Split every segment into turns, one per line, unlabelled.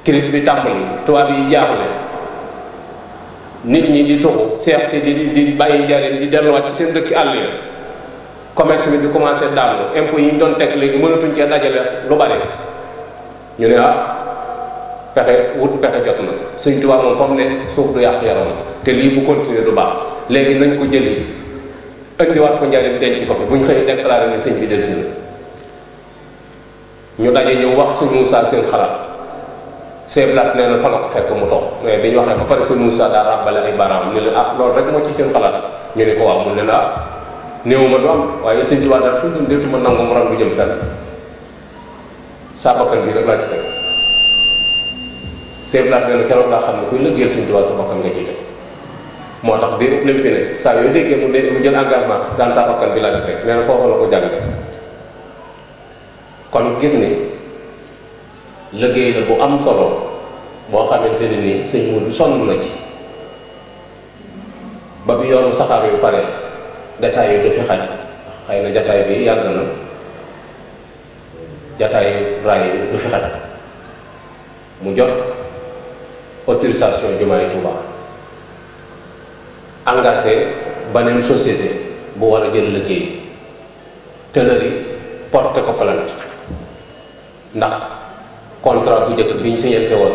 crise bi tàmbali tubaab yi jaaxle nit ñi di tuxu seex si di bàyyi njariñ di delluwaat ci seen dëkki àll yi commerce bi di commencé daanu impôts yi ñu doon teg léegi mënatuñ cee dajale lu bari ñu ne pexe jot na Sëñ Tuubaa moom fa mu ne suuf du yàq yaram te lii bu continuer du baax léegi nañ ko jëli indiwaat ko njariñ denc ko fi bu ñu xëyee déclaré ne sëñ bi del si ñu daje ñëw wax Sëñ Moussa seen xalaat seeblaat nee na fa la ko fekk mu toog mais bi ñu waxee ba pare Sëñ Moussa daa ràbbale ay baaraam ñu ne loolu rek moo ci seen xalaat ñu ne ko waaw mu ne néew ma du am waaye Sëñ Tuubaa daal fu ñu deetuma nangu mu ran bu jëm fenn saa bakkan bi rek laa ci teg seeblaat nee na keroog daa xam ne kuy lëggeel Sëñ Tuubaa sa bakkan nga ciy teg moo tax biir lim fi ne saa yooyu déggee mu jël engagement daan saa bakkan bi laa ci teg nee na foofu la ko jàngale kon gis ni liggéey la bu am solo boo xamante ne nii sëñ Moodu sonn na ci ba bi yoonu saxaar yu pare jataay yu du fi xaj xëy na jataay bi yàgg na jataay yu raay yi du fi xaj mu jot autorisation jumaay Tuubaa engagé beneen société bu war a jël liggéey tëlëri porte ko plainte ndax contrat bu njëkk bi ñu signante woon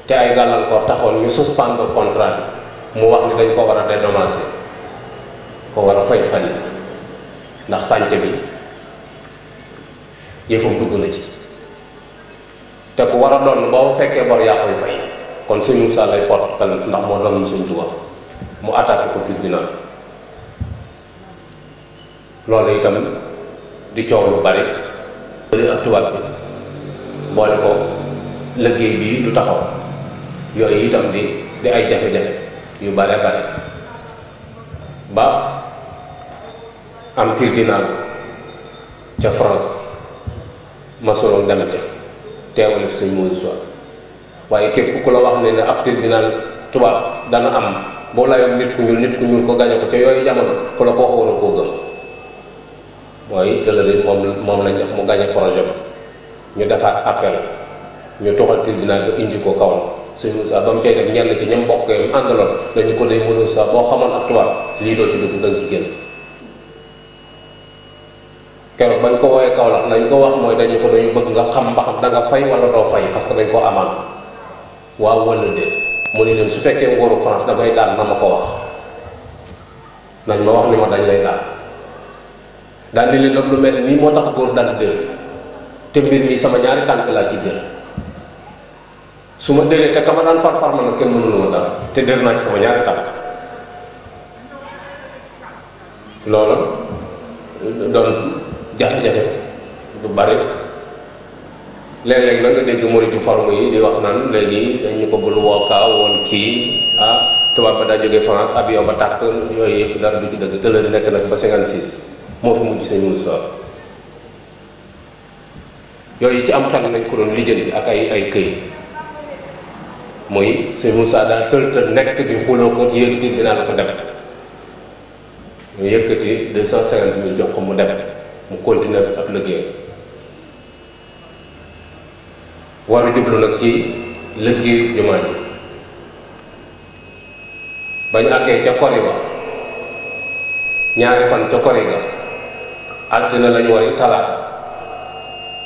te ay gàllankoor taxoon ñu suspendre contrat bi mu wax ni dañ ko war a dédommager ko war a fay xaalis ndax sànce bi yëfam dugg na ci te ku war a doon boo fekkee bor yaa koy fay kon Sëñ Moussa lay porte plainte ndax moo doon Sëñ Tuubaa mu attaqué ko tribunal loolu itam di coow lu bari ak tubaab bi boole ko liggéey bii du taxaw yooyu itam di ay jafe-jafe yu bare bare ba am tribunal ca France masolon dem ca teewale fi Sëñ Moussa waaye képp ku la wax ne ab tribunal tubaab dana am boo layoon nit ku ñuul ko gañe ko ca yooyu jamono ku la ko waxoon a koo gëm mooy tëlëri moom lañ def mu gañe projet ba ñu defaat appel ñu toxal tribunal ba indi ko kawam Sëñ Moussa ba mu cay def ñenn ci ñam mbokk yi àndaloon dañu ko day mënul sa boo xamoon ak tubaab lii doo ci dugg danga ci génn keroog bañ ko woowee Kaolack lañ ko wax mooy dañu bëgg nga xam ba xam da nga fay wala doo fay parce que dañ koo amaan waaw wala déet mu ni leen su fekkee nguuru France damay daal na ma ko wax nañ ma wax ni ma dañ lay daal ni leen nag lu mel nii moo tax góor dal dër te mbir mi sama ñaari tànk laa ci dër su ma dëree te ka ma daan far ma nag kenn mënulu ma dara te dër naa ci sama ñaari tànk loolu doon jafe-jafe du bari léeg-léeg nag nga dégg murid yu forme yi di wax naan léegi dañu ko bul wookaa woon kii tubaab ba daa jógee France avion ba tàkk yooyu yëpp dara du ci dëgg tëlëri nekk nag ba 56 moo fi mujj Sëñ Moussa yooyu ci am xel nañ ko doon lijjanti ak ay këy muy Sëñ Moussa daal tël nekk di xuloo ko yëkkati dinaa la ko dem ñu yëkkati 250 000 jox ko mu dem mu continuer ak liggéey war a jublu nag ci liggéey jumaa ji bañ àggee ca kori ba ñaari fan ca kori ga altine lañu war talaata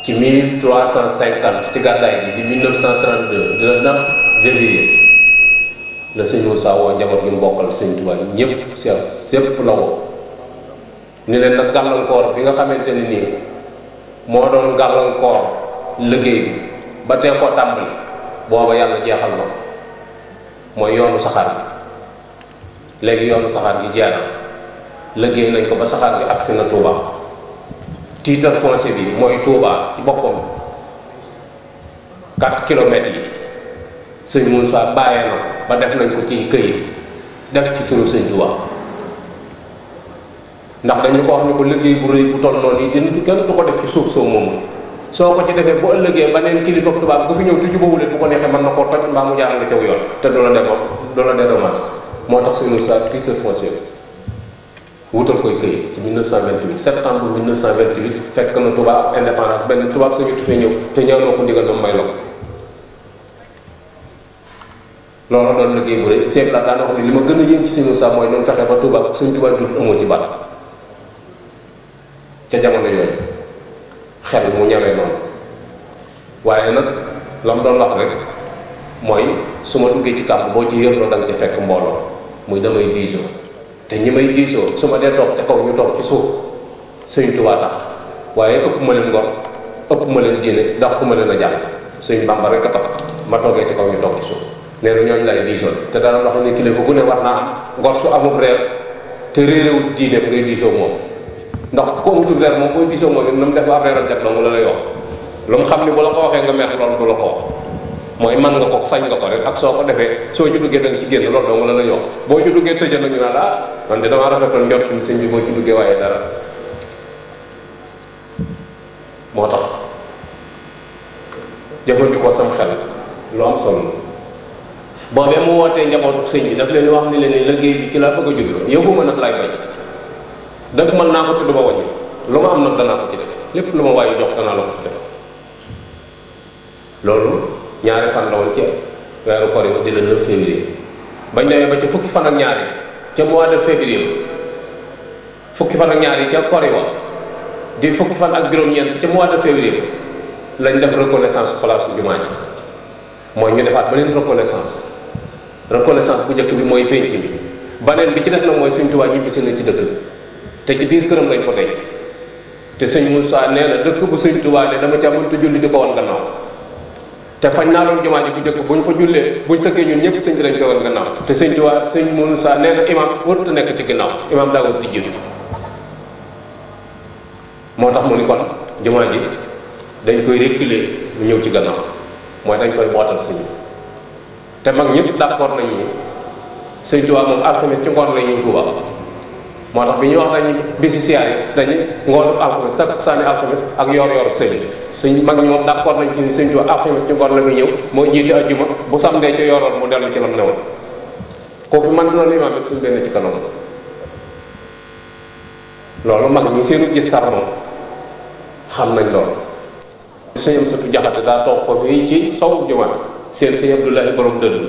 ci 1350 ci gàddaay gi di 1932 di la 9 février la Sëñ Moussa woo njaboot gi mu bokkal Sëñ Tuubaa ñëpp sépp la woo ni leen nag gàllankoor bi nga xamante ni nii moo doon gàllankoor liggéey bi ba tee koo tàmbali booba yàlla jeexal na mooy yoonu saxaar gi léegi yoonu saxaar gi jeex na liggéey nañ ko ba saxaar gi agsi na Touba titre foncier bi mooy Touba ci boppam 4 kilomètres yi Sëñ Moussa bàyyee na ba def nañ ko ci këyit def ci turu Sëñ Touba ndax dañu ko wax ni ko liggéey bu rëy bu toll noonu yi dina kenn du ko def ci suuf soo moomu soo ko ci defee bu ëllëgee ba neen kilifa tubaab bu fi ñëw te jubawuleen bu ko neexee mën na koo toj mbaa mu jaarale caw yoon te du la dédommage moo tax Sëñ Moussa titre foncier wutal koy këyit ci 1928 septembre 1928 fekk na tubaab indépendance benn tubaab sañu fee ñëw te ñëw noo ko ndigal ba may la ko loolu doon liggéey bu rëy seet la daan wax ni li ma gën a yëng ci Sëñ Moussa mooy noonu fexe ba Touba Sëñ Touba jur amoo ci baat ca jamono yooyu xel mu ñawee noonu waaye nag la mu doon wax rek mooy su ma duggee ci kàmb boo ci yërloo da nga ci fekk mbooloo muy damay diisoo te ñi may diisoo su ma dee toog ca kaw ñu toog ci suuf Sëñ Touba tax waaye ëpp ma leen ngor ëpp ma leen diine ndax ku ma leen a jàng Sëñ Bamba rek a tax ma toogee ci kaw ñu toog ci suuf nee na ñooñu lay diisoo te dara wax ne kilifa gu ne war naa am ngor su amul reer te réeréwul diine bi ngay diisoo moom ndax ku amutul reer moom koy diisoo moom it na mu def ba ab reeral jot la mu la lay wax lu mu xam ni bu la ko waxee nga mer loolu du la ko wax mooy man nga ko sañ nga ko rek ak soo ko defee soo ci duggee da nga ci génn loolu dong la lay wax boo ci duggee tëjee nañu naan ah man de damaa rafetoon njort ni sëñ bi boo ci duggee waaye dara moo tax jëfandikoo sam xel lu am solo boobee mu wootee njabootu sëñ bi daf leen wax ni leen ni liggéey bi ci laa bëgg a juddoo yëguma nag laay bañ dëgg mën naa ko tudd ba wàññi lu ma am nag danaa ko ci def lépp lu ma waaye jox danaa la ko ci def loolu ñaari fan la woon ci weeru koor yi di le 9 février bañ demee ba ca fukki fan ak ñaar yi ca mois de février fukki fan ak ñaar yi ca koor yi di fukki fan ak juróom-ñeent ca mois de février lañ def reconnaissance place jumaa ji mooy ñu defaat beneen reconnaissance bu njëkk bi mooy penc bi baneen bi ci des nag mooy Sëñ Tuubaa ñibbisi na ci dëkk bi te ci biir këram lañ ko denc te Sëñ Moussa nee na dëkk bu Sëñ Tuubaa de dama ca mënta julli di ko wan gannaaw te fañ naa doon jumaa ji bu njëkk buñ fa jullee buñ sëkkee ñun ñëpp sëñ bi dañ ko wan gannaaw te Sëñ Tuubaa Sëñ Moussa nee na imam warut a nekk ci ginnaaw imam daa war di jiitu moo tax mu ni kon jumaa ji dañ koy reculer mu ñëw ci gannaaw mooy dañ koy bootal sëñ bi te mag ñëpp d'accord nañu ni Sëñ Tuubaa moom alxames ci ngoon lay ñëw Tuubaa moo tax bi ñuy wax dañu bisi siyaar yi dañu ngoonu alxames takkusaani alxames ak yor sëñ bi sëñ mag ñi moom d'accord nañ ci ni Sëñ Tuubaa alxames ci ngoon la muy ñëw moo jiite ajjuma bu samdee ci yoroon mu dellu ci lam newoon kooku man dina ne imaam suñ benn ci kanam loolu mag ñi seenu gis sax moom xam nañ loolu sëñ am satu jaxate daa toog foofu yi ci sowu jumaa seen sëñ Abdoulahi borom dëdd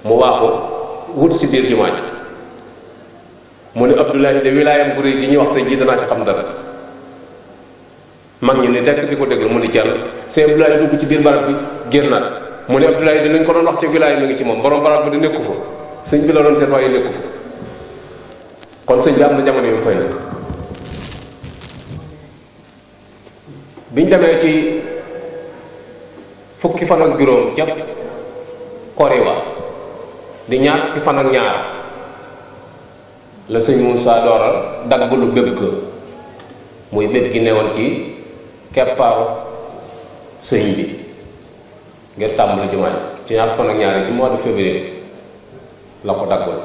mu waaxu wut si biir jumaa ji mu ne Abdoulahi de wilaayam bu réy gi ñuy wax tey jii danaa ci xam dara mag ñi ni tekk di ko déglu mu ni jàll sëñ Abdoulahi dugg ci biir barab bi génnaat mu ne Abdoulahi dinañ ko doon wax ci wilaaya mi ngi ci moom borom barab bi di nekku fa sëñ bi la doon seet waaye nekku fa kon sëñ bi am na jamono yu mu fay nekk biñ demee ci fukki fan ak juróom ca koriwa di ñaar fukki fan ak ñaar la sëñ Moussa dooral dagg lu bépp ga muy bépp gi newoon ci keppaaru sëñ bi ngir tàmbali jumaa ci ñaar fan ak ñaar yi ci mois de février la ko daggul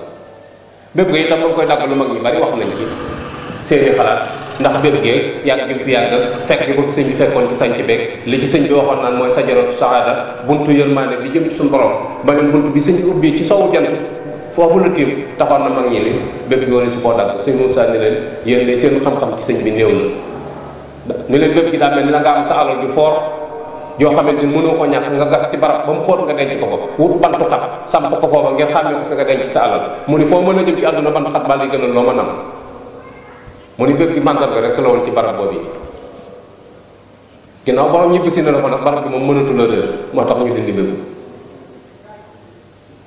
bépp ga itam la koy dagg lu mag ñi bari wax nañ ci seeni xalaat ndax bépp gee yàgg gi fi yàgg fekk gi ko fi sëñ bi fekkoon ci sañc beeg li ci sëñ bi waxoon naan mooy sajaratu saada buntu yërmaande bi jëm ci suñu borom beneen buntu bi sëñ bi ubbi ci sowu jant foofu la tiim taxoon na mag ñi ni bépp gi war si koo dagg sëñ Moussa ni leen yéen de seen xam-xam ci sëñ bi néew na ni leen bépp gi daa mel ni la nga am sa alal ju foor joo xamante ni mënoo ko ñàkk nga gas ci barab ba mu xóot nga denc ko ko wut bantu xat samp ko foofa ngeen xàmmee ko fi nga denc sa alal mu ni foo mën a jëm ci àdduna bantu xat baa lay gënal loo mën am mu ni bépp gi màndarga rek la woon ci barab boobu yi ginnaaw borom ñibbisi na la ko nag barab bi moom mënatu la réer moo tax ñu dindi bépp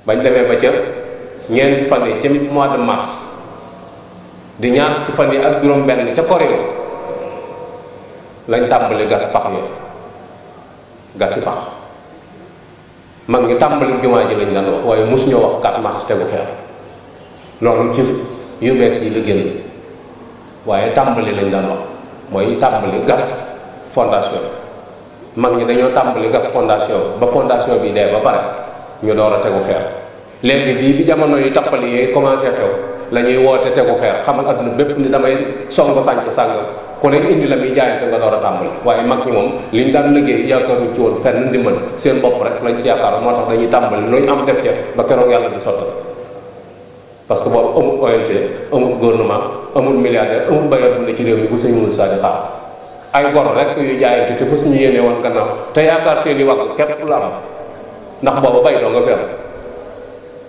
bañ demee ba ca ñeenti fan yi ca mois de mars di ñaar fukki fan yi ak juróom benn ca Korée lañ tàmbali gas pax yi gasi pax mag ngi tàmbali jumaa ji lañ daan wax waaye mosuñoo wax 4 mars tegu feer loolu ci yu bees yi la génn waaye tàmbali lañ daan wax mooy tàmbali gas fondation mag ñi dañoo tàmbali gas fondation ba fondation bi dee ba pare ñu door a tegu feer léegi bii bi jamono yi tappali yi commencé xew la ñuy woote tegu feer xamal adduna bépp ni damay song sànc sàngal ku nekk indi la muy jaayante nga door a tàmbali waaye mag ñi moom li ñu daan liggéey yaakaaruñ ci woon fenn ndimbal seen bopp rek lañ ci yaakaar moo tax dañuy tàmbali lu ñu am def ca ba keroog yàlla di sotti parce que boobu amul ONG amul gouvernement amul milliardaire amul bailleur bu ne ci réew mi bu sëñ Moussa di xaar ay gor rek yu jaayante te fa suñu yéene woon gannaaw te yaakaar seen i wàgg képp la am ndax boobu bay doo nga feebar